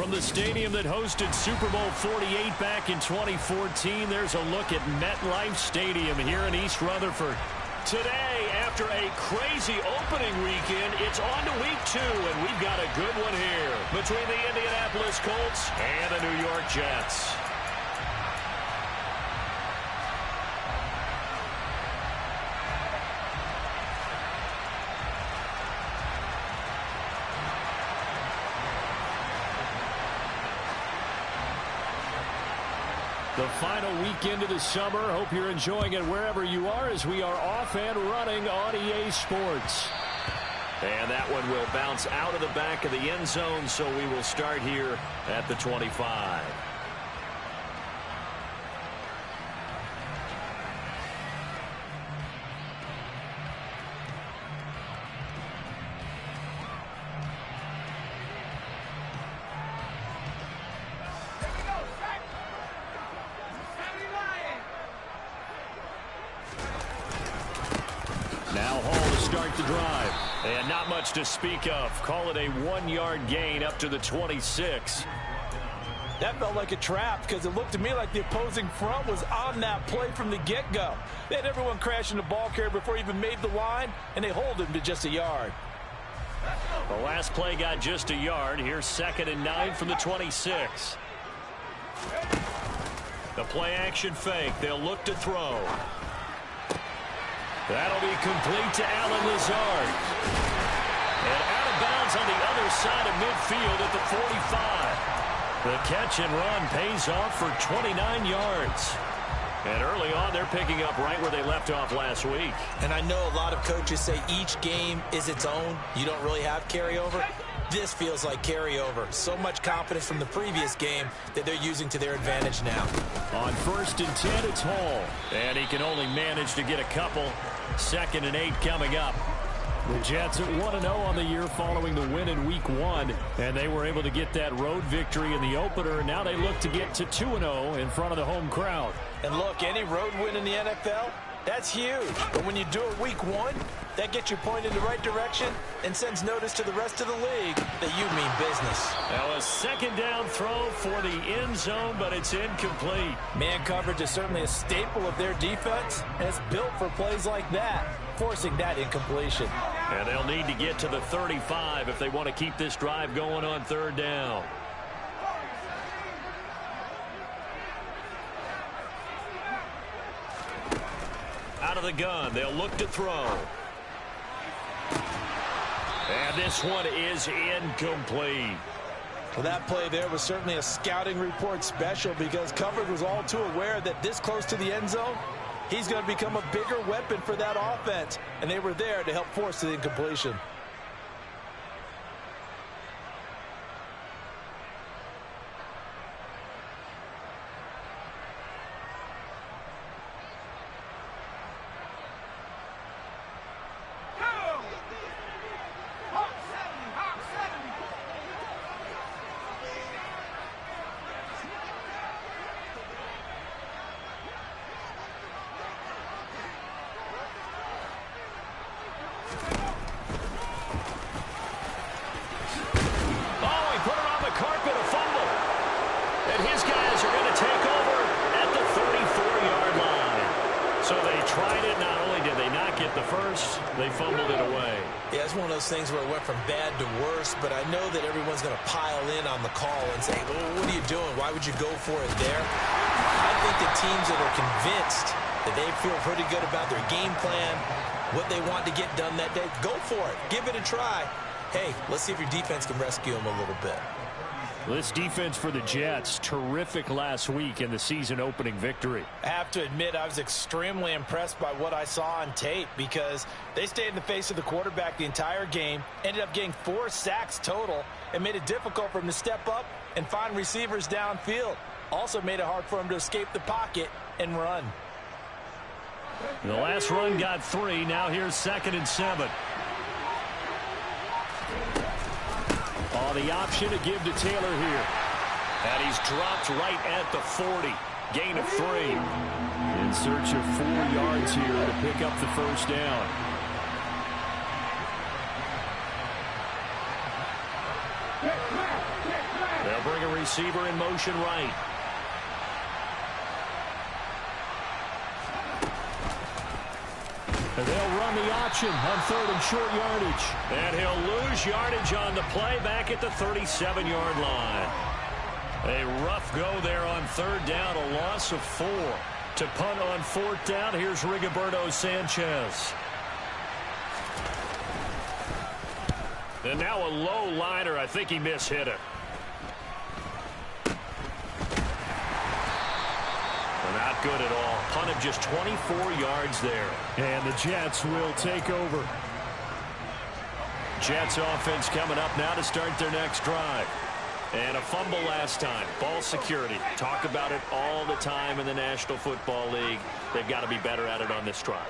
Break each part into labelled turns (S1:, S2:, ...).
S1: From the stadium that hosted Super Bowl 48 back in 2014, there's a look at MetLife Stadium here in East Rutherford. Today, after a crazy opening weekend, it's on to week 2, and we've got a good one here between the Indianapolis Colts and the New York Jets. The final weekend of the summer. Hope you're enjoying it wherever you are as we are off and running on EA Sports. And that one will bounce out of the back of the end zone, so we will start here at the 25. The drive, and not much to speak of. Call it a 1-yard gain up to the 26.
S2: That felt like a trap because it looked to me like the opposing front was on that play from the get-go. They had everyone crashing the ball carrier before he even made the line, and they hold him to just a yard.
S1: The last play got just a yard. Here's 2nd and 9 from the 26. The play action fake. They'll look to throw. That'll be complete to Allen Lazard. And out of bounds on the other side of midfield at the 45. The catch and run pays off for 29 yards. And early on, they're picking up right where they left off last week.
S2: And I know a lot of coaches say each game is its own. You don't really have carryover. This feels like carryover. So much confidence from the previous game that they're using to their advantage now.
S1: On 1st and 10, it's Hall. And he can only manage to get a couple. 2nd and 8 coming up. The Jets at 1-0 on the year following the win in Week 1. And they were able to get that road victory in the opener. And now they look to get to 2-0 in front of the home crowd.
S2: And look, any road win in the NFL, that's huge. But when you do it Week 1, that gets you pointed in the right direction and sends notice to the rest of the league that you mean business.
S1: Now a 2nd down throw for the end zone, but it's incomplete.
S2: Man coverage is certainly a staple of their defense, and it's built for plays like that, forcing that incompletion.
S1: And they'll need to get to the 35 if they want to keep this drive going on 3rd down. Out of the gun, they'll look to throw. And this one is incomplete.
S2: Well, that play there was certainly a scouting report special because coverage was all too aware that this close to the end zone, he's going to become a bigger weapon for that offense. And they were there to help force the incompletion.
S1: They fumbled it away.
S2: Yeah, it's one of those things where it went from bad to worse, but I know that everyone's going to pile in on the call and say, well, what are you doing? Why would you go for it there? I think the teams that are convinced that they feel pretty good about their game plan, what they want to get done that day, go for it. Give it a try. Hey, let's see if your defense can rescue them a little bit.
S1: This defense for the Jets, terrific last week in the season opening victory.
S2: I have to admit, I was extremely impressed by what I saw on tape because they stayed in the face of the quarterback the entire game, ended up getting 4 sacks total, and made it difficult for him to step up and find receivers downfield. Also made it hard for him to escape the pocket and run.
S1: The last run got 3. Now here's 2nd and 7. The option to give to Taylor here. And he's dropped right at the 40. Gain of 3. In search of 4 yards here to pick up the first down. They'll They'll bring a receiver in motion right. And they'll run the option on 3rd and short yardage. And he'll lose yardage on the play back at the 37-yard line. A rough go there on 3rd down, a loss of 4. To punt on 4th down, here's Rigoberto Sanchez. And now a low liner. I think he mishit it. Not good at all. Punt of just 24 yards there.
S3: And the Jets will take over.
S1: Jets offense coming up now to start their next drive. And a fumble last time. Ball security. Talk about it all the time in the National Football League. They've got to be better at it on this drive.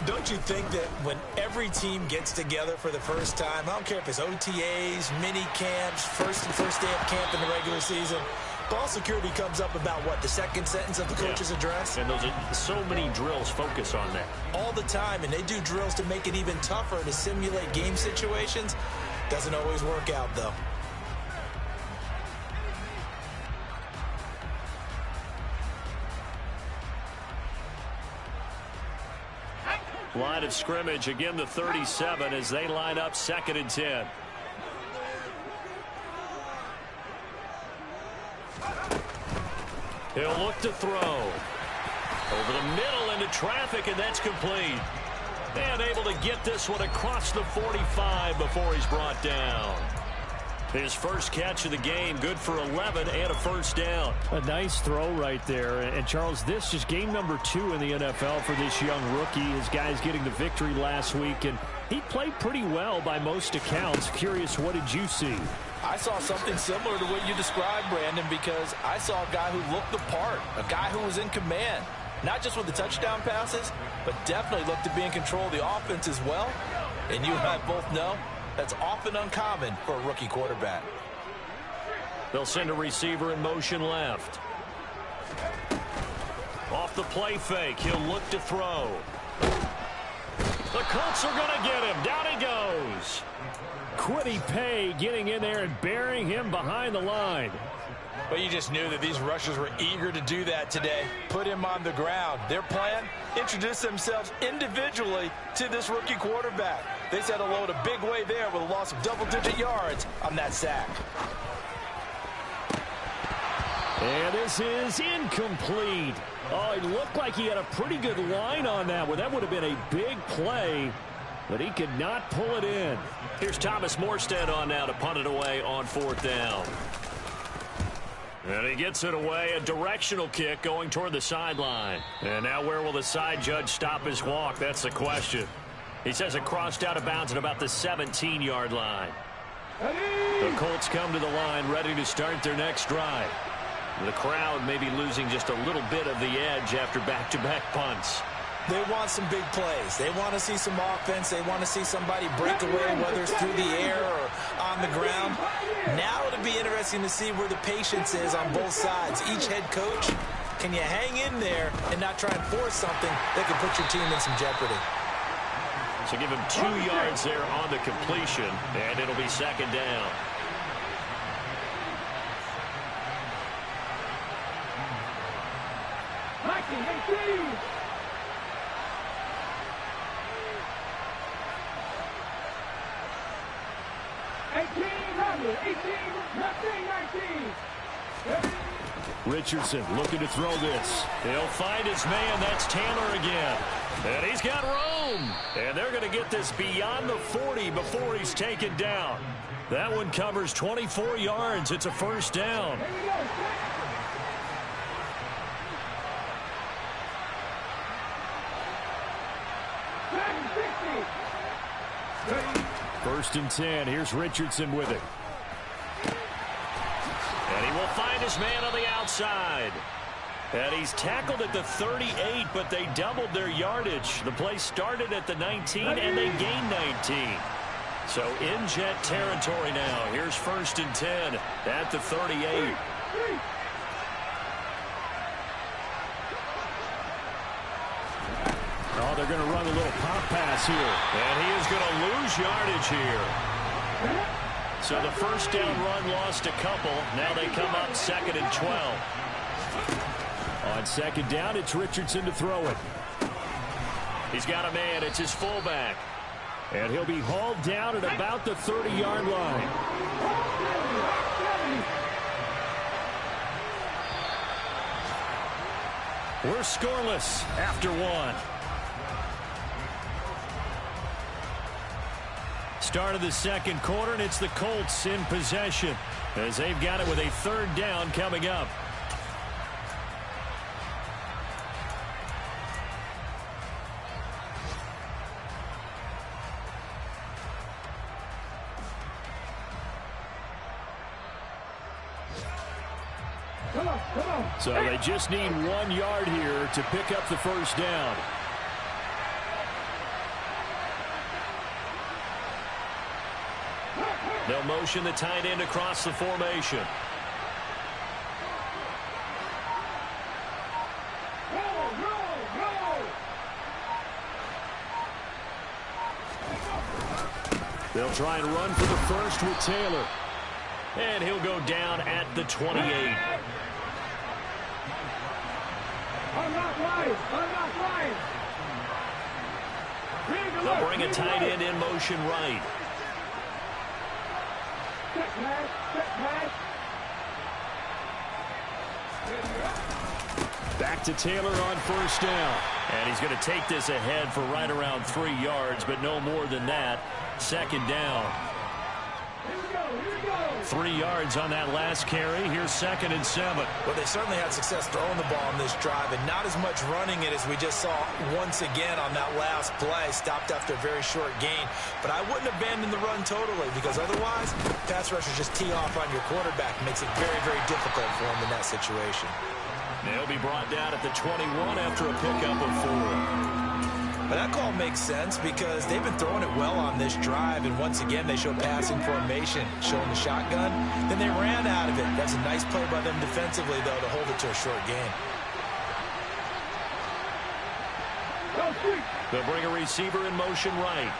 S2: Don't you think that when every team gets together for the first time, I don't care if it's OTAs, mini camps, first day of camp in the regular season, ball security comes up about what, the second sentence of the coach's address?
S1: And those are so many drills focus on that.
S2: All the time, and they do drills to make it even tougher to simulate game situations. Doesn't always work out, though.
S1: Line of scrimmage, again the 37 as they line up 2nd and 10. He'll look to throw. Over the middle into traffic, and that's complete. And able to get this one across the 45 before he's brought down. His first catch of the game, good for 11 and a first down.
S3: A nice throw right there. And, Charles, this is game number 2 in the NFL for this young rookie. His guys getting the victory last week, and he played pretty well by most accounts. Curious, what did you see?
S4: I saw something similar to what you described, Brandon, because I saw a guy who looked the part, a guy who was in command, not just with the touchdown passes, but definitely looked to be in control of the offense as well. And you and I both know that's often uncommon for a rookie quarterback.
S1: They'll send a receiver in motion left. Off the play fake, he'll look to throw. The Colts are going to get him. Down he goes.
S3: Kwity Paye getting in there and burying him behind the line.
S4: But you just knew that these rushers were eager to do that today. Put him on the ground. Their plan, introduce themselves individually to this rookie quarterback. They said hello in a big way there with a loss of double-digit yards on that sack.
S3: And this is incomplete. Oh, it looked like he had a pretty good line on that one. That would have been a big play, but he could not pull it in.
S1: Here's Thomas Morstead on now to punt it away on 4th down. And he gets it away, a directional kick going toward the sideline. And now where will the side judge stop his walk? That's the question. He says it crossed out of bounds at about the 17-yard line. The Colts come to the line ready to start their next drive. The crowd may be losing just a little bit of the edge after back-to-back punts.
S2: They want some big plays. They want to see some offense. They want to see somebody break away, whether it's through the air or on the ground. Now it'll be interesting to see where the patience is on both sides. Each head coach, can you hang in there and not try and force something that can put your team in some jeopardy?
S1: So give him 2 yards there on the completion, and it'll be 2nd down.
S3: Richardson looking to throw this.
S1: He'll find his man. That's Taylor again. And he's got room. And they're going to get this beyond the 40 before he's taken down. That one covers 24 yards. It's a first down.
S3: First and 10. Here's Richardson with it.
S1: And he will find his man on the outside. And he's tackled at the 38, but they doubled their yardage. The play started at the 19, and they gained 19. So in Jet territory now. Here's 1st and 10 at the 38.
S3: Oh, they're going to run a little pop pass here.
S1: And he is going to lose yardage here. So the first down run lost a couple. Now they come up 2nd and 12.
S3: On 2nd down, it's Richardson to throw it.
S1: He's got a man. It's his fullback.
S3: And he'll be hauled down at about the 30-yard line. We're scoreless after one. Start of the 2nd quarter, and it's the Colts in possession as they've got it with a 3rd down coming up. So they just need 1 yard here to pick up the first down.
S1: They'll motion the tight end across the formation.
S3: They'll try and run for the first with Taylor.
S1: And he'll go down at the 28. They'll bring a tight end in motion right.
S3: Back to Taylor on first down.
S1: And he's going to take this ahead for right around 3 yards, but no more than that. 2nd down. 3 yards on that last carry. Here's 2nd and 7.
S2: Well, they certainly had success throwing the ball on this drive, and not as much running it as we just saw once again on that last play. Stopped after a very short gain. But I wouldn't abandon the run totally, because otherwise, pass rushers just tee off on your quarterback. It makes it very, very difficult for him in that situation.
S1: They'll be brought down at the 21 after a pickup of 4.
S2: But that call makes sense because they've been throwing it well on this drive, and once again they show passing formation, showing the shotgun. Then they ran out of it. That's a nice play by them defensively, though, to hold it to a short gain.
S1: They'll bring a receiver in motion right.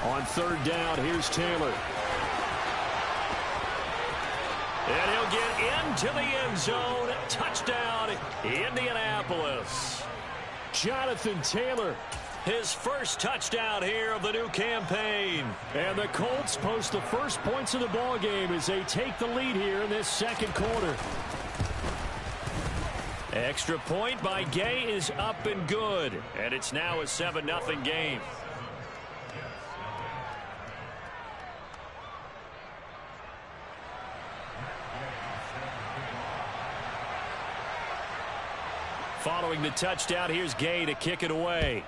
S3: On 3rd down, here's Taylor.
S1: And he'll get into the end zone. Touchdown, Indianapolis.
S3: Jonathan Taylor,
S1: his first touchdown here of the new campaign.
S3: And the Colts post the first points of the ball game as they take the lead here in this 2nd quarter.
S1: Extra point by Gay is up and good. And it's now a 7-0 game. Following the touchdown, here's Gay to kick it away.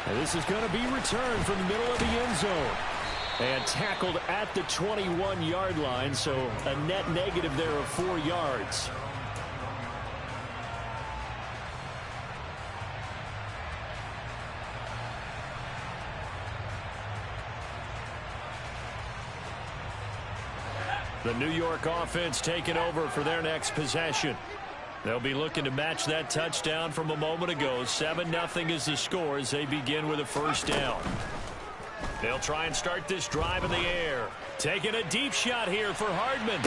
S3: And this is going to be returned from the middle of the end zone. And tackled at the 21-yard line, so a net negative there of 4 yards.
S1: The New York offense taking over for their next possession. They'll be looking to match that touchdown from a moment ago. 7-0 is the score as they begin with a first down. They'll try and start this drive in the air. Taking a deep shot here for Hardman.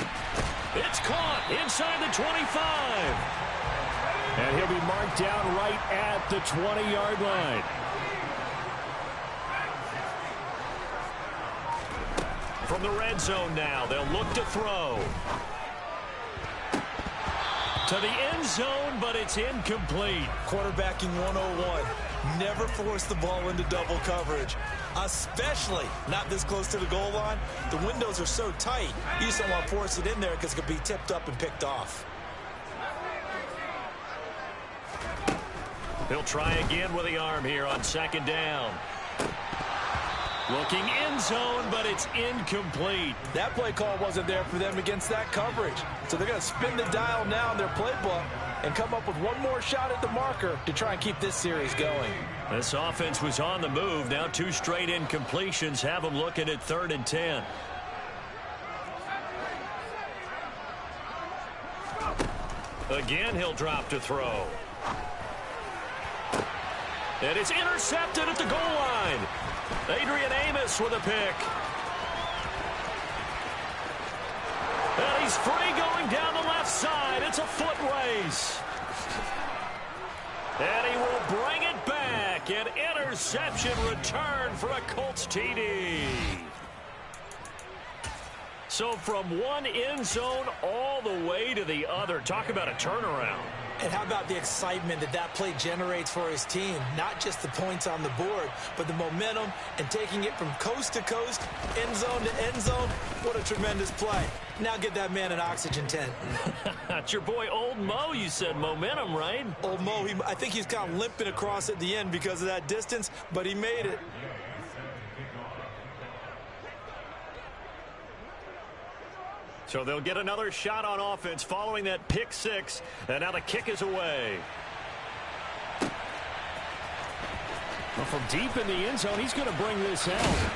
S1: It's caught inside the 25.
S3: And he'll be marked down right at the 20-yard line.
S1: From the red zone now, they'll look to throw. To the end zone, but it's incomplete.
S2: Quarterbacking 101. Never force the ball into double coverage, especially not this close to the goal line. The windows are so tight, you just don't want to force it in there because it could be tipped up and picked off.
S1: He'll try again with the arm here on 2nd down. Looking end zone, but it's incomplete.
S4: That play call wasn't there for them against that coverage. So they're going to spin the dial now in their playbook and come up with one more shot at the marker to try and keep this series going.
S1: This offense was on the move. Now 2 straight incompletions have them looking at 3rd and 10. Again, he'll drop to throw. And it's intercepted at the goal line. Adrian Amos with a pick. And he's free going down the left side. It's a foot race. And he will bring it back. An interception return for a Colts TD. So from one end zone all the way to the other. Talk about a turnaround.
S2: And how about the excitement that play generates for his team? Not just the points on the board, but the momentum and taking it from coast to coast, end zone to end zone. What a tremendous play. Now get that man an oxygen tent.
S1: It's your boy Old Mo, you said. Momentum, right?
S2: Old Mo, I think he's kind of limping across at the end because of that distance, but he made it.
S1: So they'll get another shot on offense following that pick six. And now the kick is away. Well, from deep in the end zone, he's going to bring this out.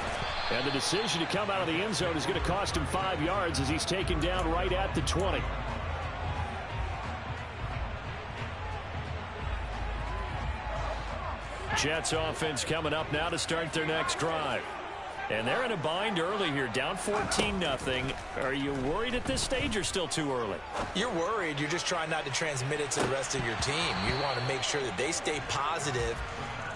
S1: And the decision to come out of the end zone is going to cost him 5 yards as he's taken down right at the 20. Jets offense coming up now to start their next drive. And they're in a bind early here, down 14-0. Are you worried at this stage or still too early?
S2: You're worried. You're just trying not to transmit it to the rest of your team. You want to make sure that they stay positive.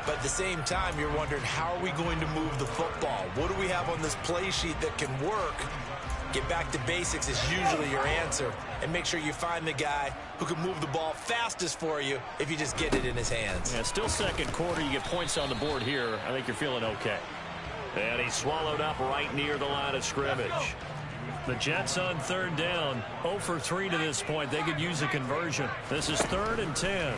S2: But at the same time, you're wondering, how are we going to move the football? What do we have on this play sheet that can work? Get back to basics is usually your answer. And make sure you find the guy who can move the ball fastest for you if you just get it in his hands.
S3: Yeah, still second quarter. You get points on the board here. I think you're feeling okay.
S1: And he's swallowed up right near the line of scrimmage. The Jets on third down, 0 for 3 to this point. They could use a conversion. This is 3rd and 10.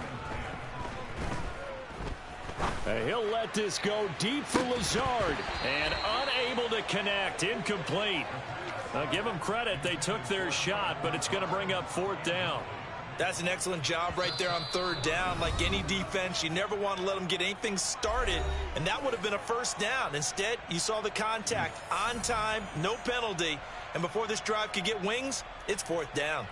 S1: He'll let this go deep for Lazard. And unable to connect. Incomplete. Give them credit. They took their shot, but it's going to bring up 4th down.
S2: That's an excellent job right there on 3rd down. Like any defense, you never want to let them get anything started, and that would have been a 1st down. Instead, you saw the contact on time, no penalty, and before this drive could get wings, it's 4th down.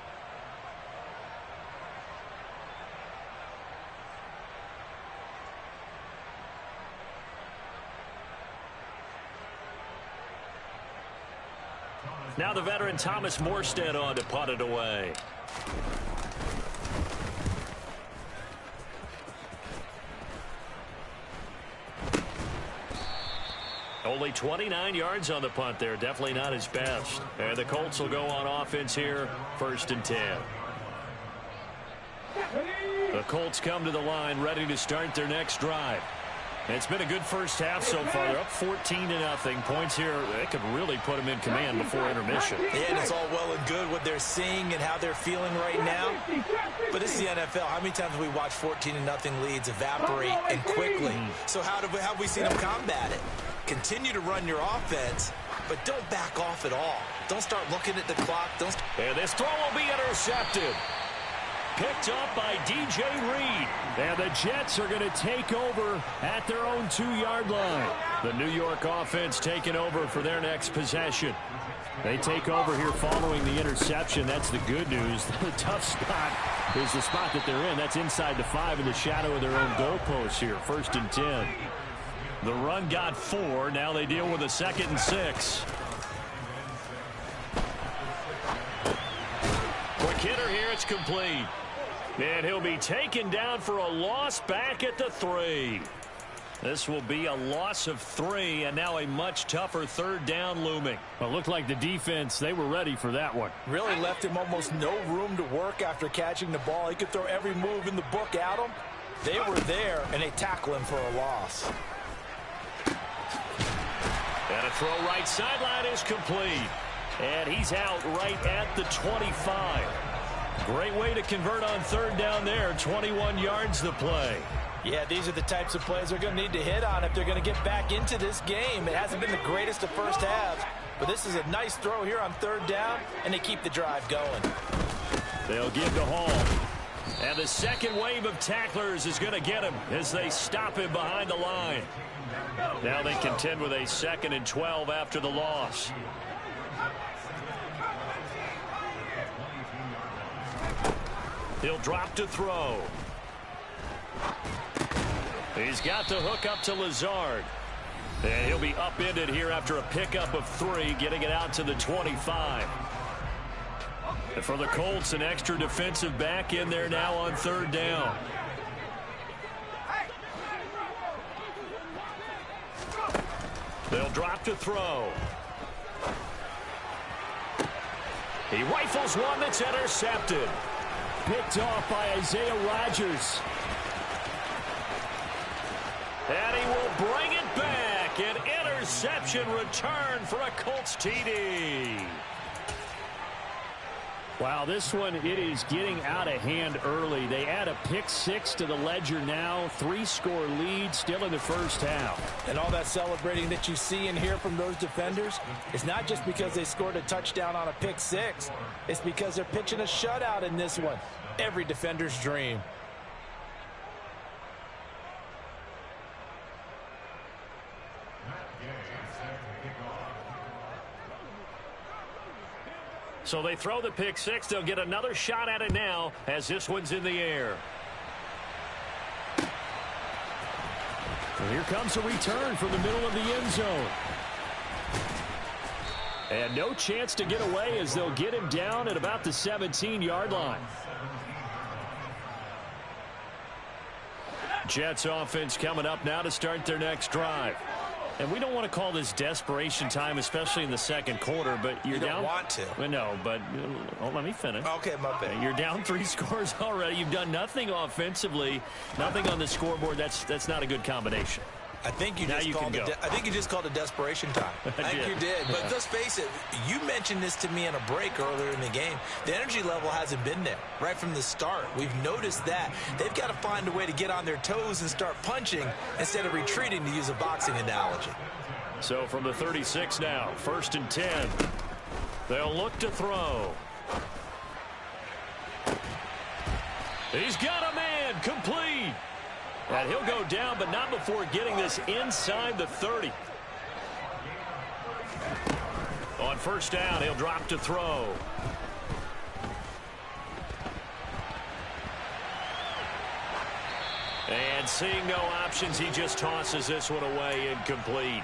S1: Now the veteran Thomas Morstead on to punt it away. Only 29 yards on the punt there. Definitely not his best. And the Colts will go on offense here, 1st and 10. The Colts come to the line, ready to start their next drive. It's been a good first half so far. They're up 14-0. Points here, they could really put them in command before intermission.
S2: Yeah, and it's all well and good what they're seeing and how they're feeling right now. But this is the NFL. How many times have we watched 14-0 leads evaporate and quickly? So how have we seen them combat it? Continue to run your offense, but don't back off at all. Don't start looking at the clock.
S1: And this throw will be intercepted. Picked up by DJ Reed.
S3: And the Jets are going to take over at their own 2-yard line.
S1: The New York offense taking over for their next possession.
S3: They take over here following the interception. That's the good news. The tough spot is the spot that they're in. That's inside the 5 in the shadow of their own goalpost here. 1st and 10.
S1: The run got 4. Now they deal with a 2nd and 6. Quick hitter here. It's complete. And he'll be taken down for a loss back at the 3. This will be a loss of 3, and now a much tougher 3rd down looming.
S3: Well, it looked like the defense, they were ready for that one.
S4: Really left him almost no room to work after catching the ball. He could throw every move in the book at him. They were there, and they tackle him for a loss.
S1: And a throw right sideline is complete. And he's out right at the 25. Great way to convert on 3rd down there. 21 yards the play.
S4: Yeah, these are the types of plays they're going to need to hit on if they're going to get back into this game. It hasn't been the greatest of first halves, but this is a nice throw here on 3rd down, and they keep the drive going.
S1: They'll give to Hall. And the second wave of tacklers is going to get him as they stop him behind the line. Now they contend with a 2nd and 12 after the loss. He'll drop to throw. He's got the hook up to Lazard. And he'll be upended here after a pickup of 3, getting it out to the 25. And for the Colts, an extra defensive back in there now on 3rd down. They'll drop to throw. He rifles one that's intercepted.
S3: Picked off by Isaiah Rodgers.
S1: And he will bring it back. An interception return for a Colts TD.
S3: Wow, this one, it is getting out of hand early. They add a pick 6 to the ledger now. 3-score lead still in the first half.
S4: And all that celebrating that you see and hear from those defenders, it's not just because they scored a touchdown on a pick 6. It's because they're pitching a shutout in this one. Every defender's dream.
S1: So they throw the pick 6. They'll get another shot at it now as this one's in the air.
S3: And here comes a return from the middle of the end zone. And no chance to get away as they'll get him down at about the 17-yard line.
S1: Jets offense coming up now to start their next drive. And we don't want to call this desperation time, especially in the second quarter, but you're
S2: you don't
S1: down.
S2: Want to.
S1: Well, no, but let me finish.
S2: Okay, my bad.
S1: You're down 3 scores already. You've done nothing offensively, nothing on the scoreboard. That's not a good combination.
S2: I think you
S1: now
S2: just
S1: you
S2: called
S1: can go.
S2: I think you just called it desperation time. I think you did. But let's face it, you mentioned this to me in a break earlier in the game. The energy level hasn't been there right from the start. We've noticed that. They've got to find a way to get on their toes and start punching instead of retreating, to use a boxing analogy.
S1: So from the 36 now, 1st and 10. They'll look to throw. He's got a man, complete. And he'll go down, but not before getting this inside the 30. On 1st down, he'll drop to throw. And seeing no options, he just tosses this one away, incomplete.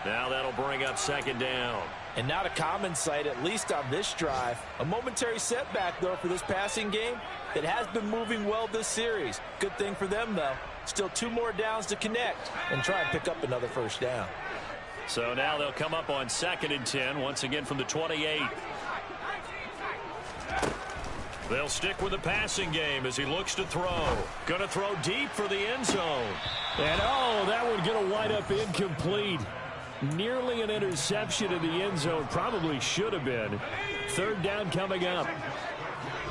S1: Now that'll bring up 2nd down.
S4: And not a common sight, at least on this drive. A momentary setback, though, for this passing game that has been moving well this series. Good thing for them, though. Still 2 more downs to connect and try and pick up another 1st down.
S1: So now they'll come up on 2nd and 10, once again from the 28. They'll stick with the passing game as he looks to throw. Going to throw deep for the end zone.
S3: And, oh, that one going to wind up incomplete. Nearly an interception in the end zone. Probably should have been. 3rd down coming up.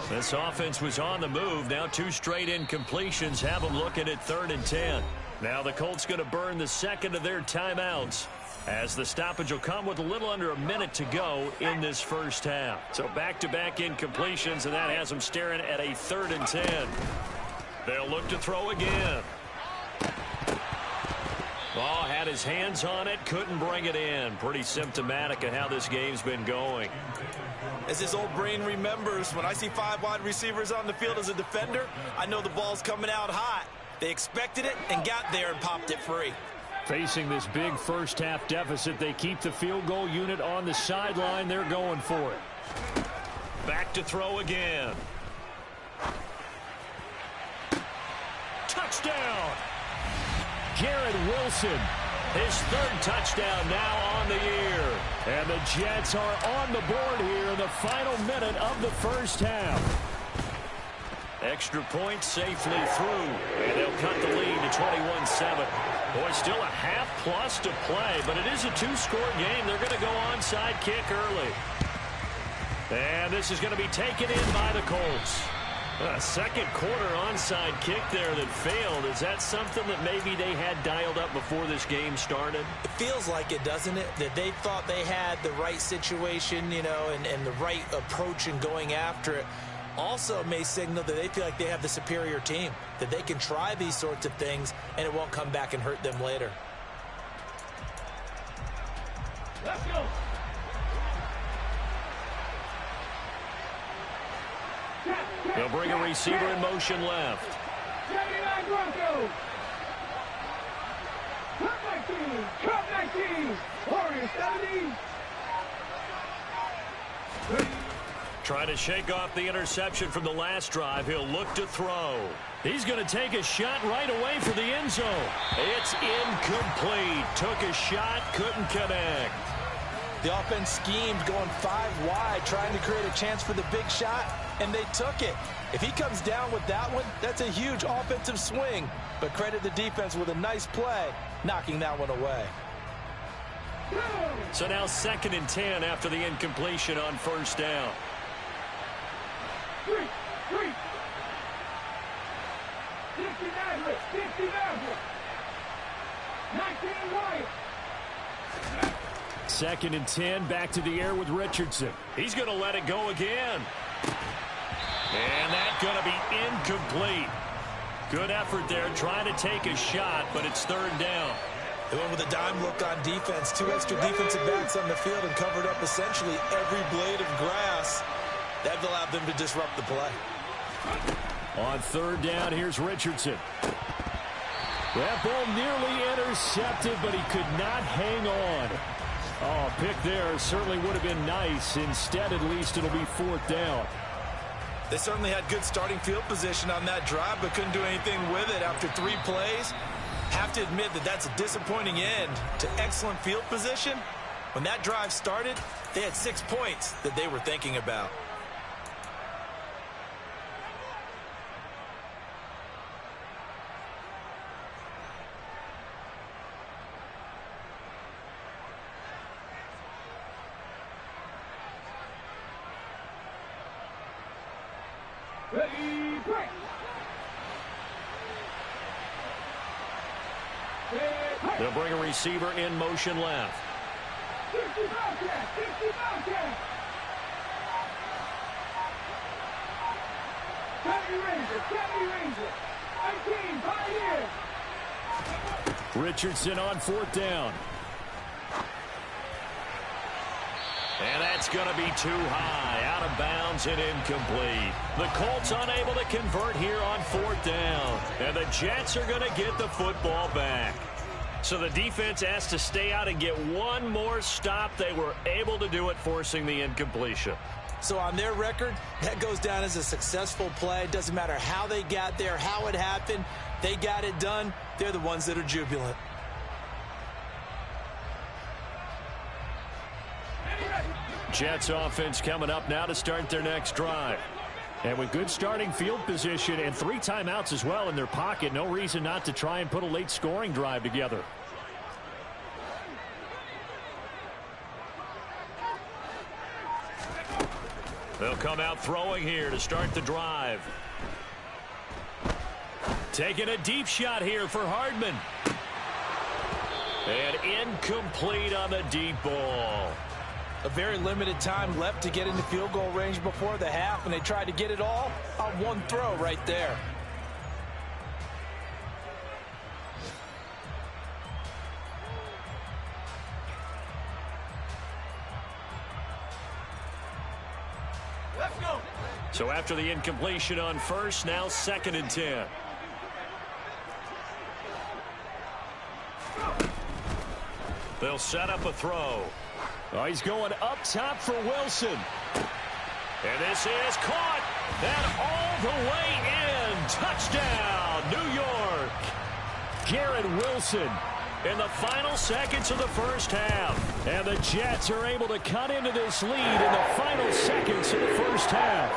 S3: This offense was on the move. Now 2 straight incompletions have them looking at 3rd and 10. Now the Colts going to burn the 2nd of their timeouts as the stoppage will come with a little under a minute to go in this first half. So back-to-back incompletions, and that has them staring at a 3rd and 10. They'll look to throw again. Oh, had his hands on it, couldn't bring it in. Pretty symptomatic of how this game's been going.
S4: As his old brain remembers, when I see 5 wide receivers on the field as a defender, I know the ball's coming out hot. They expected it and got there and popped it free.
S3: Facing this big first half deficit, they keep the field goal unit on the sideline. They're going for it.
S1: Back to throw again. Touchdown!
S3: Garrett Wilson.
S1: His 3rd touchdown now on the year.
S3: And the Jets are on the board here in the final minute of the first half.
S1: Extra point safely through. And they'll cut the lead to 21-7. Boy, still a half plus to play, but it is a 2-score game. They're going to go onside kick early. And this is going to be taken in by the Colts. A second quarter onside kick there that failed. Is that something that maybe they had dialed up before this game started?
S2: It feels like it, doesn't it? That they thought they had the right situation, you know, and the right approach in going after it. Also may signal that they feel like they have the superior team, that they can try these sorts of things and it won't come back and hurt them later.
S1: Let's go. They'll bring a receiver in motion left.
S5: Cup 19, Warriors 70.
S1: Trying to shake off the interception from the last drive. He'll look to throw. He's going to take a shot right away for the end zone. It's incomplete. Took a shot, couldn't connect.
S4: The offense schemed going 5 wide, trying to create a chance for the big shot, and they took it. If he comes down with that one, that's a huge offensive swing. But credit the defense with a nice play, knocking that one away.
S1: So now 2nd and 10 after the incompletion on first down.
S5: 3. 59. 19 wide.
S3: 2nd and 10, back to the air with Richardson.
S1: He's going to let it go again. And that's going to be incomplete. Good effort there, trying to take a shot, but it's 3rd down.
S2: They went with a dime look on defense. 2 extra defensive backs on the field and covered up essentially every blade of grass. That allowed them to disrupt the play.
S3: On 3rd down, here's Richardson. That ball nearly intercepted, but he could not hang on. Oh, pick there certainly would have been nice. Instead, at least, it'll be 4th down.
S2: They certainly had good starting field position on that drive, but couldn't do anything with it after 3 plays. Have to admit that that's a disappointing end to excellent field position. When that drive started, they had 6 points that they were thinking about.
S5: Ready, break.
S1: They'll bring a receiver in motion left.
S5: 60 Bobcat, 60 Bobcat. 70 Ranger, 19, Pioneer.
S3: Richardson on 4th down.
S1: And that's going to be too high, out of bounds and incomplete. The Colts unable to convert here on 4th down. And the Jets are going to get the football back. So the defense has to stay out and get one more stop. They were able to do it, forcing the incompletion.
S2: So on their record, that goes down as a successful play. It doesn't matter how they got there, how it happened. They got it done. They're the ones that are jubilant.
S3: Jets offense coming up now to start their next drive. And with good starting field position and 3 timeouts as well in their pocket, no reason not to try and put a late scoring drive together.
S1: They'll come out throwing here to start the drive. Taking a deep shot here for Hardman. And incomplete on the deep ball.
S4: A very limited time left to get into field goal range before the half, and they tried to get it all on one throw right there.
S5: Let's go.
S1: So after the incompletion on first, now 2nd and 10. They'll set up a throw.
S3: Oh, he's going up top for Wilson.
S1: And this is caught. And all the way in. Touchdown, New York.
S3: Garrett Wilson in the final seconds of the first half. And the Jets are able to cut into this lead in the final seconds of the first half.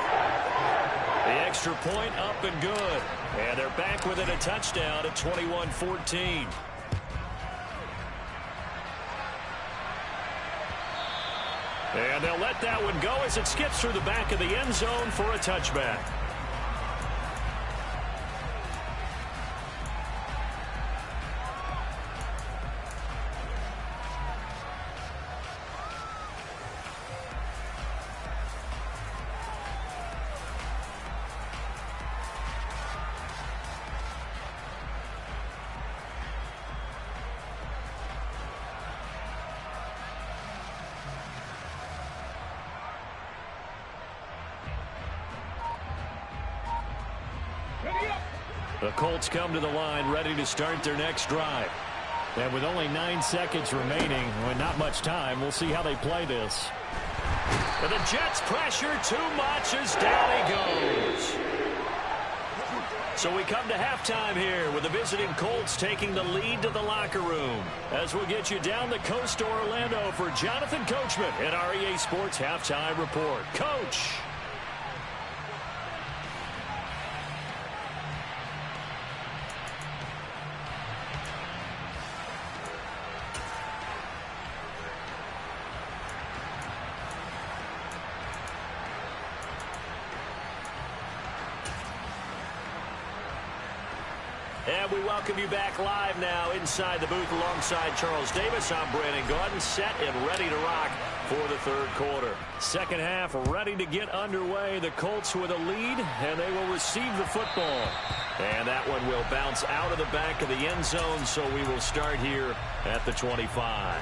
S1: The extra point up and good. And they're back within a touchdown at 21-14. And they'll let that one go as it skips through the back of the end zone for a touchback. The Colts come to the line ready to start their next drive.
S3: And with only 9 seconds remaining, with not much time, we'll see how they play this.
S1: And the Jets pressure too much as down he goes. So we come to halftime here with the visiting Colts taking the lead to the locker room. As we'll get you down the coast to Orlando for Jonathan Coachman at our EA Sports Halftime Report. Coach. And we welcome you back live now inside the booth alongside Charles Davis. I'm Brandon Gaudin, set and ready to rock for the third quarter. Second half ready to get underway. The Colts with a lead, and they will receive the football. And that one will bounce out of the back of the end zone, so we will start here at the 25.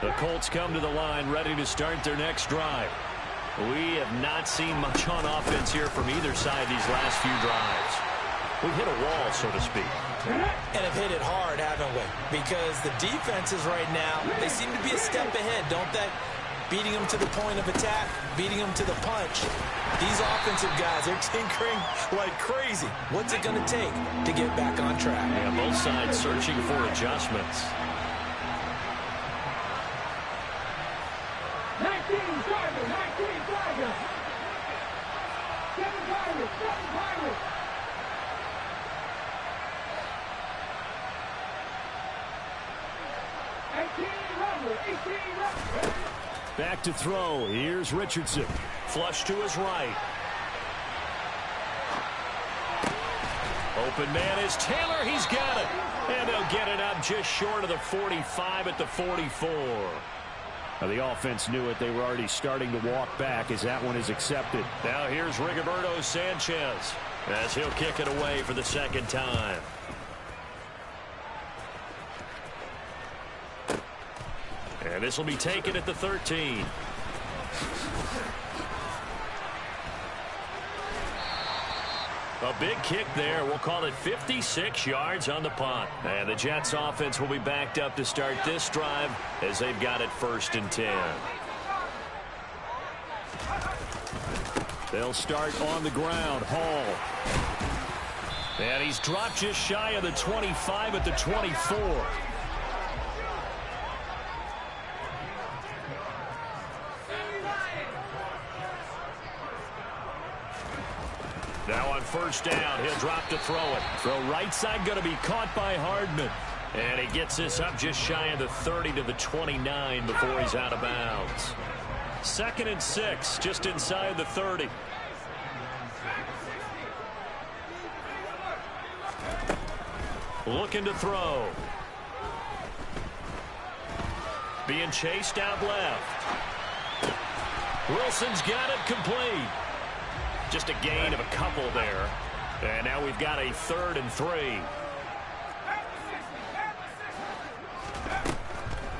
S1: The Colts come to the line ready to start their next drive. We have not seen much on offense here from either side these last few drives. We hit a wall, so to speak.
S2: And have hit it hard, haven't we? Because the defenses right now, they seem to be a step ahead, don't they? Beating them to the point of attack, beating them to the punch. These offensive guys, they're tinkering like crazy. What's it going to take to get back on track?
S1: Yeah, both sides searching for adjustments.
S5: 19 Tigers, 19 Tigers. 7 Tigers, 7 Tigers.
S3: Back to throw. Here's Richardson.
S1: Flush to his right. Open man is Taylor. He's got it. And they'll get it up just short of the 45 at the 44.
S3: Now, the offense knew it. They were already starting to walk back as that one is accepted.
S1: Now here's Rigoberto Sanchez as he'll kick it away for the second time. And this will be taken at the 13. A big kick there. We'll call it 56 yards on the punt. And the Jets offense will be backed up to start this drive as they've got it 1st and 10.
S3: They'll start on the ground. Hall.
S1: And he's dropped just shy of the 25 at the 24. Now on 1st down, he'll drop to throw it.
S3: Throw right side going to be caught by Hardman.
S1: And he gets this up just shy of the 30 to the 29 before he's out of bounds. 2nd and 6, just inside the 30. Looking to throw. Being chased out left. Wilson's got it complete. Just a gain of a couple there. And now we've got a 3rd and 3.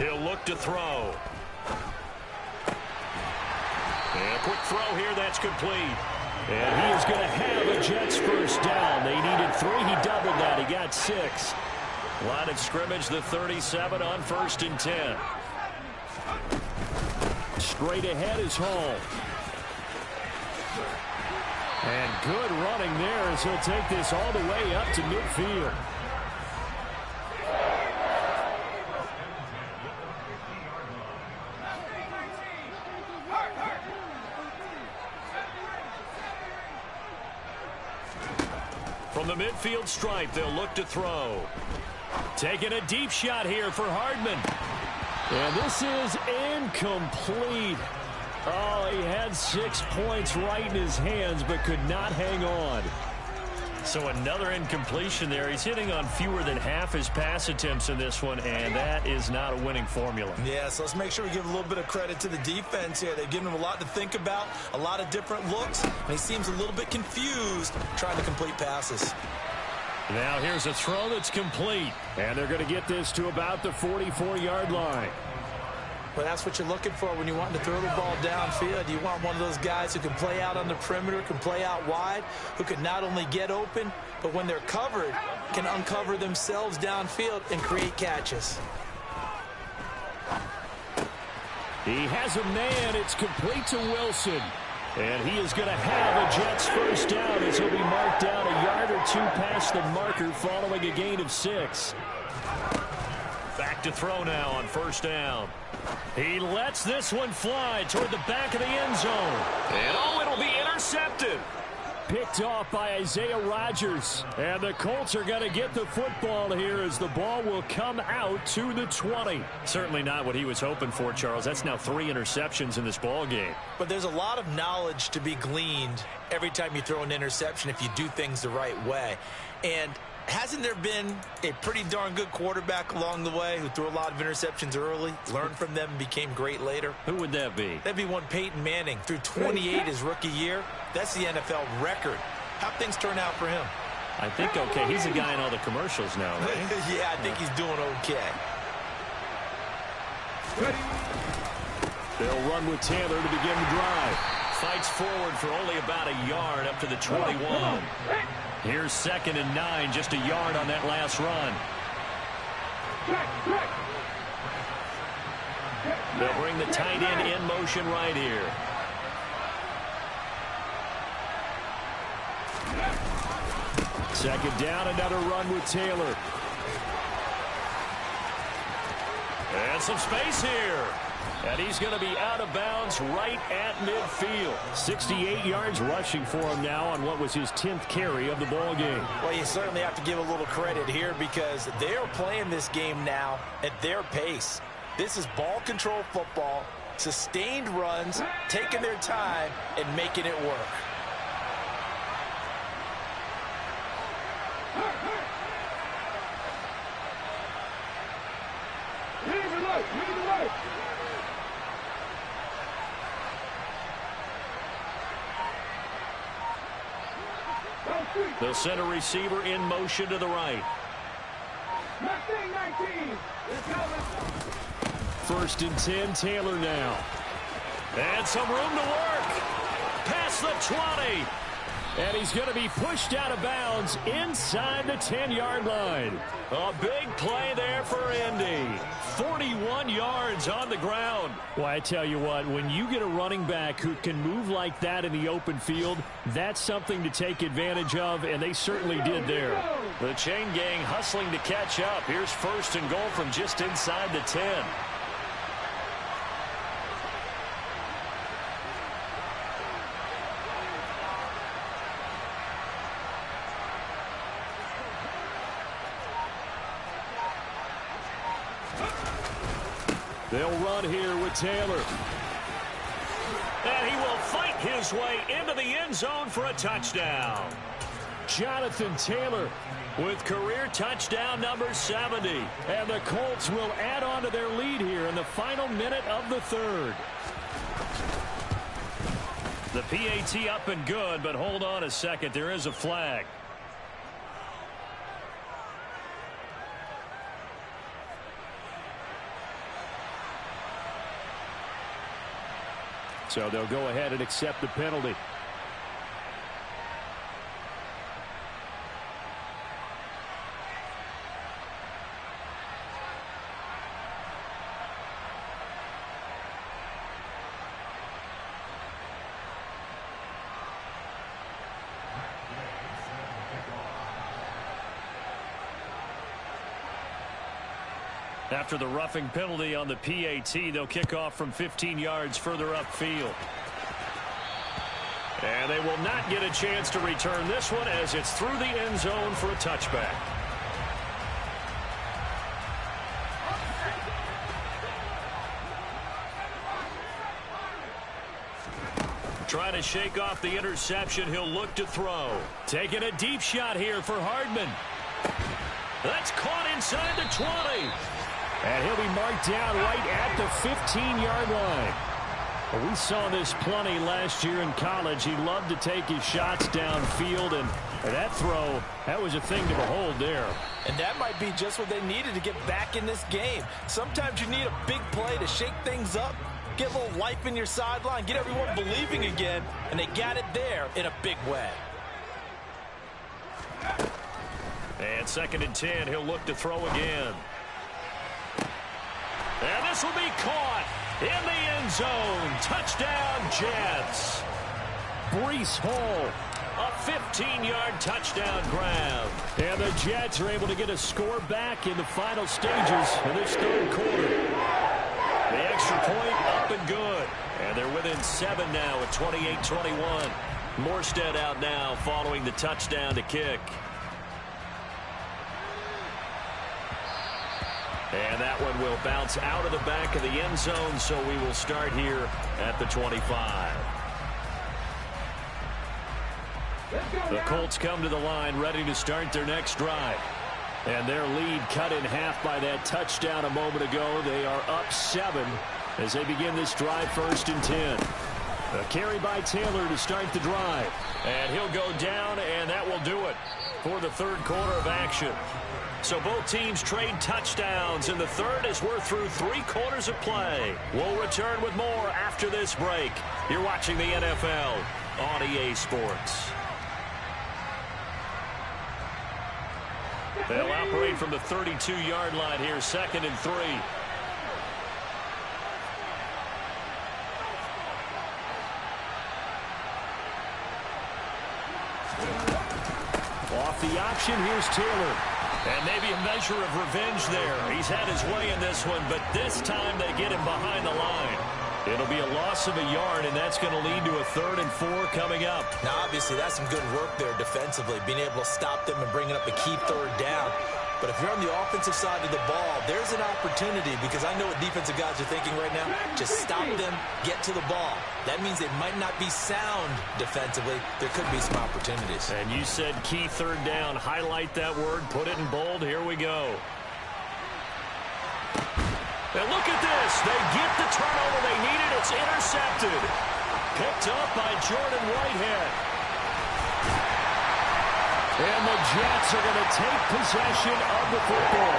S1: He'll look to throw. And a quick throw here, that's complete.
S3: And he is going to have a Jets 1st down. They needed 3. He doubled that. He got 6.
S1: Line of scrimmage, the 37 on 1st and 10.
S3: Straight ahead is Hall. And good running there as he'll take this all the way up to midfield.
S1: From the midfield stripe, they'll look to throw. Taking a deep shot here for Hardman.
S3: And this is incomplete. Oh, he had 6 points right in his hands, but could not hang on.
S1: So another incompletion there. He's hitting on fewer than half his pass attempts in this one, and that is not a winning formula.
S2: Yeah, so let's make sure we give a little bit of credit to the defense here. They've given him a lot to think about, a lot of different looks, and he seems a little bit confused trying to complete passes.
S3: Now here's a throw that's complete, and they're going to get this to about the 44-yard line.
S2: Well, that's what you're looking for when you want to throw the ball downfield. You want one of those guys who can play out on the perimeter, can play out wide, who can not only get open, but when they're covered, can uncover themselves downfield and create catches.
S3: He has a man. It's complete to Wilson. And he is going to have a Jets first down as he'll be marked down a yard or two past the marker following a gain of 6.
S1: Back to throw now on first down. He lets this one fly toward the back of the end zone. And oh, it'll be intercepted.
S3: Picked off by Isaiah Rodgers. And the Colts are going to get the football here as the ball will come out to the 20.
S1: Certainly not what he was hoping for, Charles. That's now 3 interceptions in this ball game.
S2: But there's a lot of knowledge to be gleaned every time you throw an interception if you do things the right way. And hasn't there been a pretty darn good quarterback along the way who threw a lot of interceptions early, learned from them, and became great later?
S1: Who would that be?
S2: That'd be one Peyton Manning. Threw 28 his rookie year. That's the NFL record. How'd things turn out for him?
S1: I think okay. He's a guy in all the commercials now, right?
S2: Yeah, I think he's doing okay.
S3: They'll run with Taylor to begin the drive.
S1: Fights forward for only about a yard up to the 21. Here's 2nd and 9, just a yard on that last run. They'll bring the tight end in motion right here.
S3: Second down, another run with Taylor.
S1: And some space here. And he's going to be out of bounds right at midfield.
S3: 68 yards rushing for him now on what was his 10th carry of the ball game.
S2: Well, you certainly have to give a little credit here because they're playing this game now at their pace. This is ball control football, sustained runs, taking their time, and making it work.
S1: They'll send a receiver in motion to the right.
S5: 19.
S3: 1st and 10, Taylor now.
S1: And some room to work. Past the 20.
S3: And he's going to be pushed out of bounds inside the 10-yard line.
S1: A big play there for Indy. 41 yards on the ground.
S3: Well, I tell you what, when you get a running back who can move like that in the open field, that's something to take advantage of, and they certainly did there.
S1: The chain gang hustling to catch up. Here's 1st and goal from just inside the 10.
S3: They'll run here with Taylor.
S1: And he will fight his way into the end zone for a touchdown.
S3: Jonathan Taylor
S1: with career touchdown number 70.
S3: And the Colts will add on to their lead here in the final minute of the 3rd.
S1: The PAT up and good, but hold on a second. There is a flag.
S3: So they'll go ahead and accept the penalty.
S1: After the roughing penalty on the PAT, they'll kick off from 15 yards further upfield. And they will not get a chance to return this one as it's through the end zone for a touchback. Trying to shake off the interception, he'll look to throw. Taking a deep shot here for Hardman. That's caught inside the 20.
S3: And he'll be marked down right at the 15-yard line. Well, we saw this plenty last year in college. He loved to take his shots downfield, and that throw, that was a thing to behold there.
S4: And that might be just what they needed to get back in this game. Sometimes you need a big play to shake things up, get a little life in your sideline, get everyone believing again, and they got it there in a big way.
S1: And 2nd and 10, he'll look to throw again. And this will be caught in the end zone. Touchdown, Jets.
S3: Breece Hall.
S1: A 15-yard touchdown grab.
S3: And the Jets are able to get a score back in the final stages of this 3rd quarter.
S1: The extra point up and good. And they're within 7 now at 28-21. Morstead out now following the touchdown to kick. And that one will bounce out of the back of the end zone, so we will start here at the 25. The Colts come to the line ready to start their next drive. And their lead cut in half by that touchdown a moment ago. They are up 7 as they begin this drive 1st and 10. A carry by Taylor to start the drive. And he'll go down, and that will do it for the 3rd quarter of action. So both teams trade touchdowns in the 3rd as we're through 3 quarters of play. We'll return with more after this break. You're watching the NFL on EA Sports. They'll operate from the 32-yard line here, 2nd and 3.
S3: Off the option, here's Taylor.
S1: And maybe a measure of revenge there. He's had his way in this one, but this time they get him behind the line. It'll be a loss of a yard, and that's going to lead to a 3rd and 4 coming up.
S2: Now, obviously, that's some good work there defensively, being able to stop them and bringing up a key 3rd down. But if you're on the offensive side of the ball, there's an opportunity, because I know what defensive guys are thinking right now. Just stop them, get to the ball. That means they might not be sound defensively. There could be some opportunities.
S1: And you said key 3rd down. Highlight that word. Put it in bold. Here we go. And look at this. They get the turnover they needed. It's intercepted. Picked up by Jordan Whitehead.
S3: And the Jets are going to take possession of the football.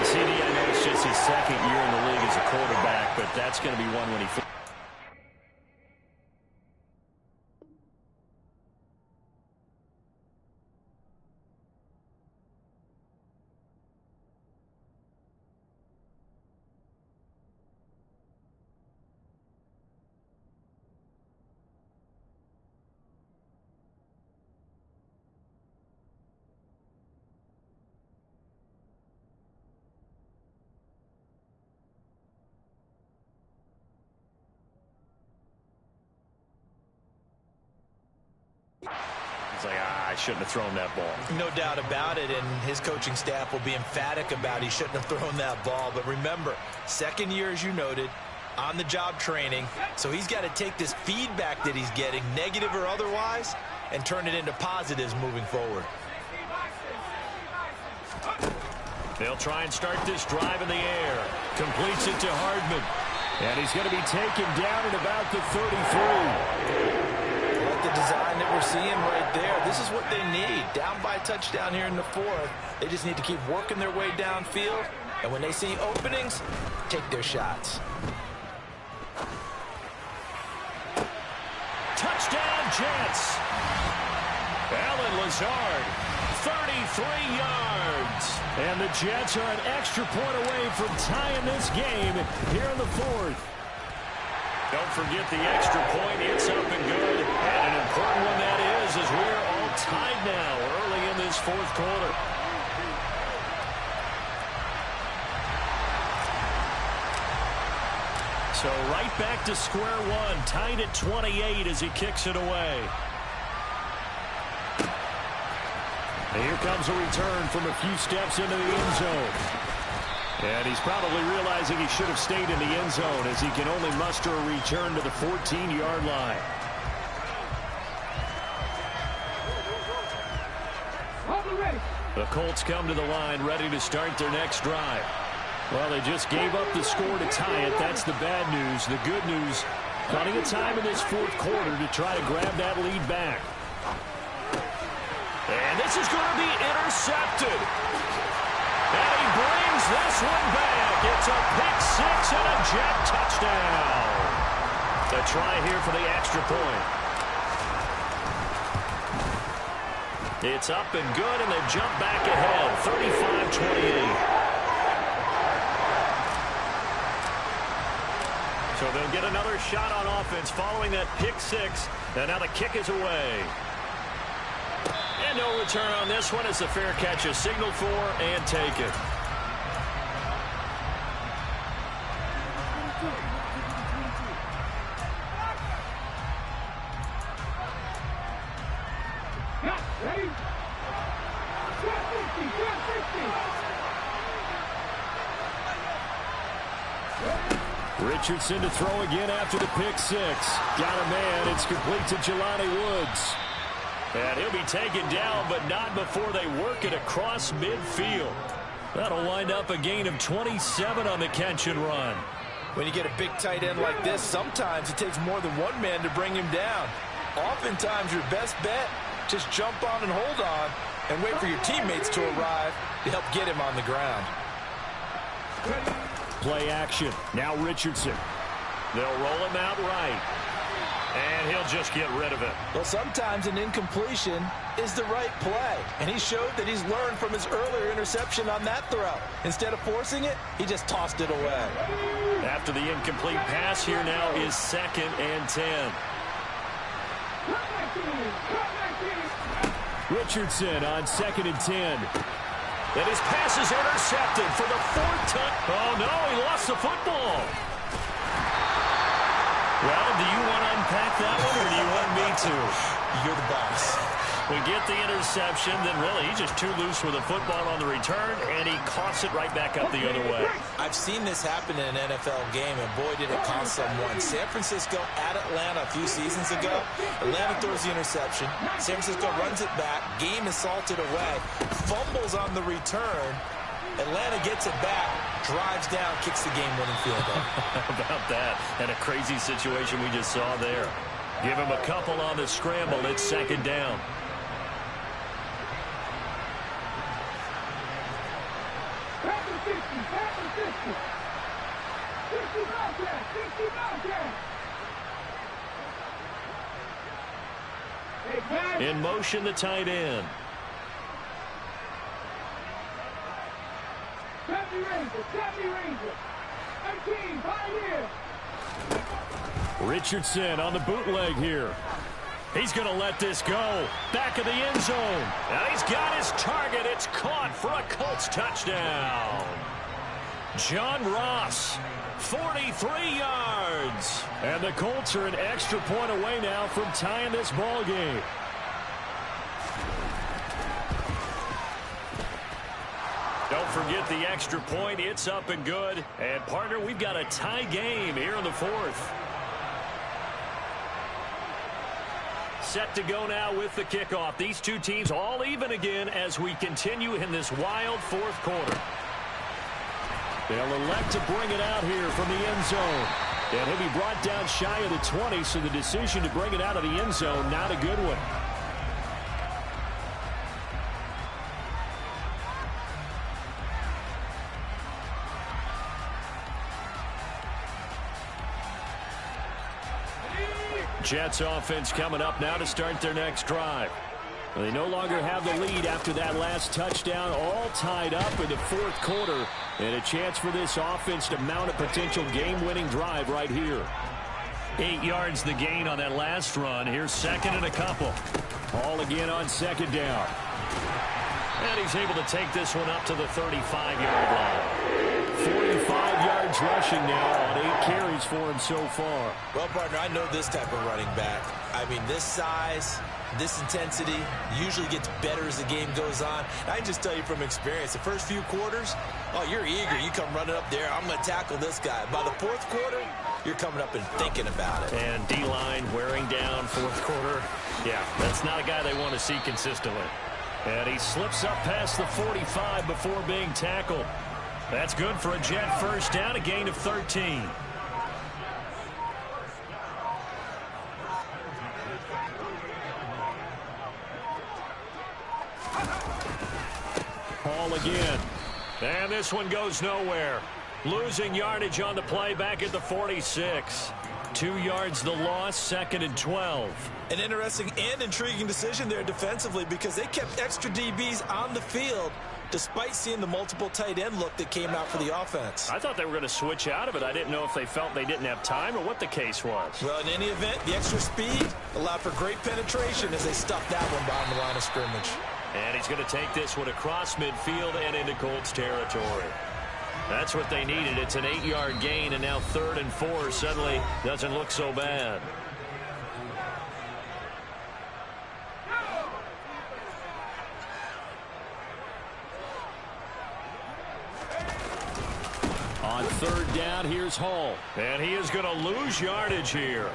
S1: CD, I know it's just his 2nd year in the league as a quarterback, but that's going to be one when he... He's like, I shouldn't have thrown that ball.
S2: No doubt about it, and his coaching staff will be emphatic about he shouldn't have thrown that ball. But remember, 2nd year, as you noted, on-the-job training. So he's got to take this feedback that he's getting, negative or otherwise, and turn it into positives moving forward.
S1: They'll try and start this drive in the air. Completes it to Hardman.
S3: And he's going to be taken down at about the 33.
S4: The design that we're seeing right there, this is what they need. Down by a touchdown here in the 4th. They just need to keep working their way downfield, and when they see openings, take their shots.
S1: Touchdown, Jets. Allen Lazard, 33 yards.
S3: And the Jets are an extra point away from tying this game here in the 4th.
S1: Don't forget the extra point. It's up and good. And an important one that is, as we're all tied now early in this 4th quarter. So right back to square one. Tied at 28 as he kicks it away.
S3: And here comes a return from a few steps into the end zone. And he's probably realizing he should have stayed in the end zone as he can only muster a return to the 14-yard line.
S1: The Colts come to the line ready to start their next drive.
S3: Well, they just gave up the score to tie it. That's the bad news. The good news, Plenty of time in this fourth quarter to try to grab that lead back.
S1: And this is going to be intercepted. And he brings this one back. It's a pick six and a Jet touchdown. The try here for the extra point. It's up and good, and they jump back ahead, 35-28. So they'll get another shot on offense following that pick six, and now the kick is away. And no return on this one as the fair catch is signaled for and taken.
S5: Ready? 50.
S3: Richardson to throw again after the pick six. Got a man. It's complete to Jelani Woods.
S1: And he'll be taken down, but not before they work it across midfield. That'll wind up a gain of 27 on the catch and run.
S4: When you get a big tight end like this, sometimes it takes more than one man to bring him down. Oftentimes, your best bet, just jump on and hold on and wait for your teammates to arrive to help get him on the ground.
S3: Play action. Now Richardson.
S1: They'll roll him out right. And he'll just get rid of it.
S4: Well, sometimes an incompletion is the right play. And he showed that he's learned from his earlier interception on that throw. Instead of forcing it, he just tossed it away.
S1: After the incomplete pass, here now is 2nd and 10.
S3: Richardson on 2nd and 10.
S1: And his pass is intercepted for the 4th time. Oh, no, he lost the football. Well, do you want to unpack that one, or do you want me to?
S2: You're the boss.
S1: We get the interception, then really he's just too loose with the football on the return, and he coughs it right back up the other way.
S2: I've seen this happen in an NFL game, and boy, did it cost someone. San Francisco at Atlanta a few seasons ago. Atlanta throws the interception. San Francisco runs it back. Game is salted away. Fumbles on the return. Atlanta gets it back, drives down, kicks the game-winning field goal.
S1: How about that? And a crazy situation we just saw there. Give him a couple on the scramble. It's 2nd down. In motion, the tight end.
S3: Richardson on the bootleg here.
S1: He's going to let this go. Back of the end zone. And he's got his target. It's caught for a Colts touchdown. John Ross, 43 yards.
S3: And the Colts are an extra point away now from tying this ball game.
S1: Don't forget the extra point. It's up and good. And, partner, we've got a tie game here in the 4th. Set to go now with the kickoff. These two teams all even again as we continue in this wild 4th quarter.
S3: They'll elect to bring it out here from the end zone. And he'll be brought down shy of the 20, so the decision to bring it out of the end zone, not a good one. Jets offense coming up now to start their next drive. Well, they no longer have the lead after that last touchdown, all tied up in the 4th quarter. And a chance for this offense to mount a potential game-winning drive right here.
S1: 8 yards the gain on that last run. Here's 2nd and a couple.
S3: All again on 2nd down.
S1: And he's able to take this one up to the 35-yard line.
S3: 45 yards rushing now on 8 carries for him so far.
S2: Well, partner, I know this type of running back. I mean, this size, this intensity usually gets better as the game goes on. I can just tell you from experience, the first few quarters, oh, you're eager. You come running up there, I'm going to tackle this guy. By the 4th quarter, you're coming up and thinking about it.
S1: And D-line wearing down 4th quarter. Yeah, that's not a guy they want to see consistently. And he slips up past the 45 before being tackled. That's good for a Jet first down, a gain of 13.
S3: ball again. And this one goes nowhere. Losing yardage on the play back at the 46. 2 yards the loss, 2nd and 12.
S2: An interesting and intriguing decision there defensively because they kept extra DBs on the field despite seeing the multiple tight end look that came out for the offense.
S3: I thought they were going to switch out of it. I didn't know if they felt they didn't have time or what the case was.
S2: Well, in any event, the extra speed allowed for great penetration as they stuffed that one behind the line of scrimmage.
S3: And he's going to take this one across midfield and into Colts territory. That's what they needed. It's an 8-yard gain, and now 3rd and 4 suddenly doesn't look so bad. On 3rd down, here's Hall. And he is going to lose yardage here.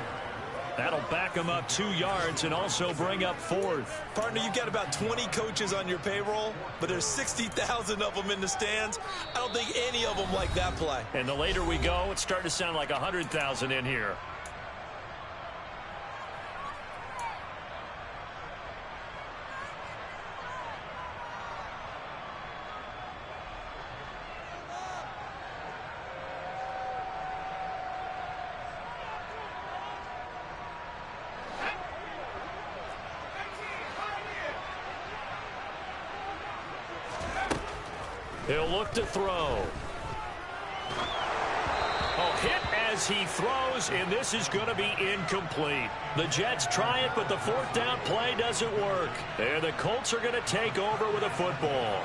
S3: That'll back him up 2 yards and also bring up 4th.
S2: Partner, you've got about 20 coaches on your payroll, but there's 60,000 of them in the stands. I don't think any of them like that play.
S3: And the later we go, it's starting to sound like 100,000 in here. He'll look to throw. Oh, hit as he throws, and this is going to be incomplete. The Jets try it, but the 4th down play doesn't work. And the Colts are going to take over with a football.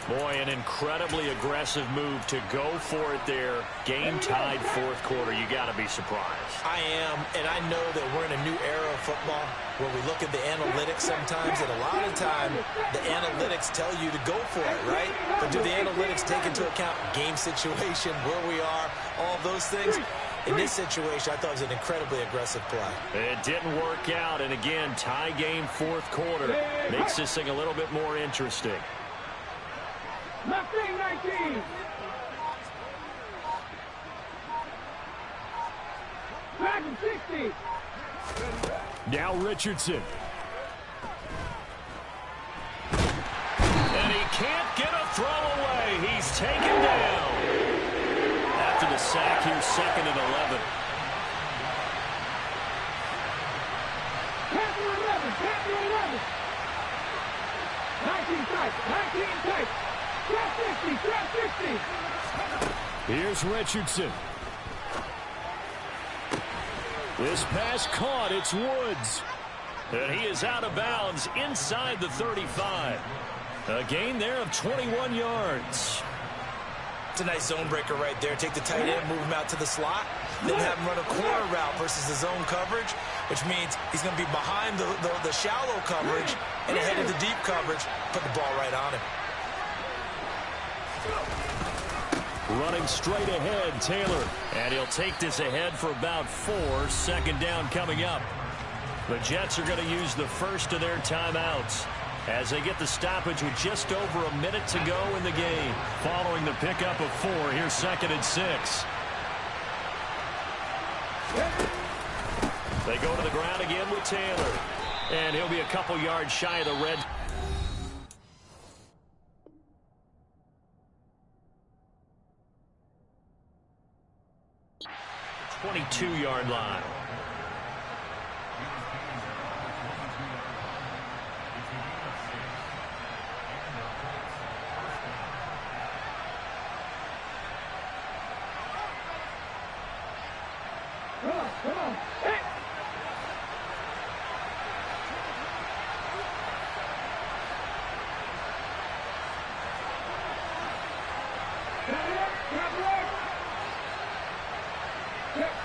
S3: Boy, an incredibly aggressive move to go for it there. Game-tied 4th quarter. You got to be surprised.
S2: I am, and I know that we're in a new era of football where we look at the analytics sometimes, and a lot of time the analytics tell you to go for it, right? But do the analytics take into account game situation, where we are, all those things? In this situation, I thought it was an incredibly aggressive play.
S3: It didn't work out, and again, tie game 4th quarter. Makes this thing a little bit more interesting.
S5: Left wing 19. Back in 60.
S3: Now Richardson. And he can't get a throw away. He's taken down. After the sack, here's 2nd and 11.
S5: Panther 11. Panther 11. 19 tight. 19 tight. Trap 60. Trap 60.
S3: Here's Richardson. This pass caught. It's Woods. And he is out of bounds inside the 35. A gain there of 21 yards.
S2: It's a nice zone breaker right there. Take the tight end, move him out to the slot, then have him run a corner route versus the zone coverage, which means he's going to be behind the shallow coverage and ahead of the deep coverage. Put the ball right on him.
S3: Running straight ahead, Taylor. And he'll take this ahead for about 4. 2nd down coming up. The Jets are going to use the first of their timeouts as they get the stoppage with just over a minute to go in the game. Following the pickup of 4, here's 2nd and 6. They go to the ground again with Taylor. And he'll be a couple yards shy of the red. 22-yard line.
S5: Come on. Hey.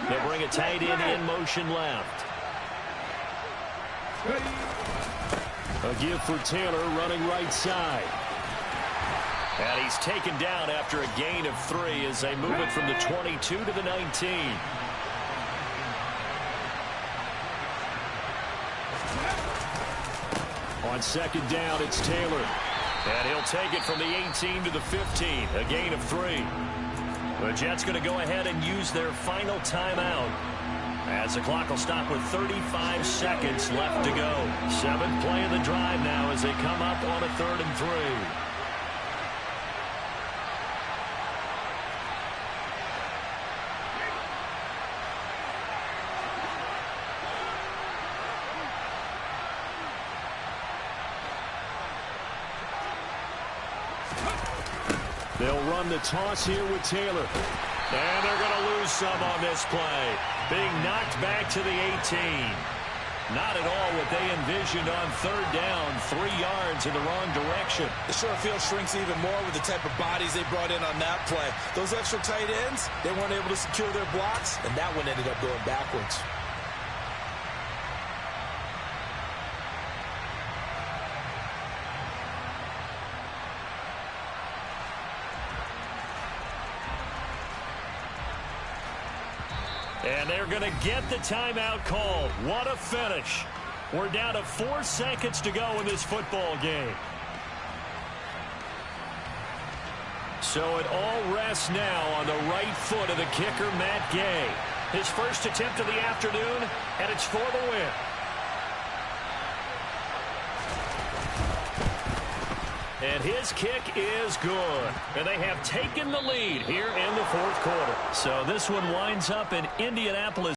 S3: They'll bring a tight end in motion left. A give for Taylor running right side. And he's taken down after a gain of 3 as they move it from the 22 to the 19. On 2nd down, it's Taylor. And he'll take it from the 18 to the 15, a gain of 3. The Jets going to go ahead and use their final timeout as the clock will stop with 35 seconds left to go. 7th play of the drive now as they come up on a 3rd and 3.
S1: They'll run the toss here with Taylor. And they're going to lose some on this play. Being knocked back to the 18. Not at all what they envisioned on third down. 3 yards in the wrong direction.
S2: The short field shrinks even more with the type of bodies they brought in on that play. Those extra tight ends, they weren't able to secure their blocks, and that one ended up going backwards.
S1: And they're going to get the timeout called. What a finish. We're down to 4 seconds to go in this football game. So it all rests now on the right foot of the kicker, Matt Gay. His first attempt of the afternoon, and it's for the win. And his kick is good. And they have taken the lead here in the fourth quarter. So this one winds up in Indianapolis.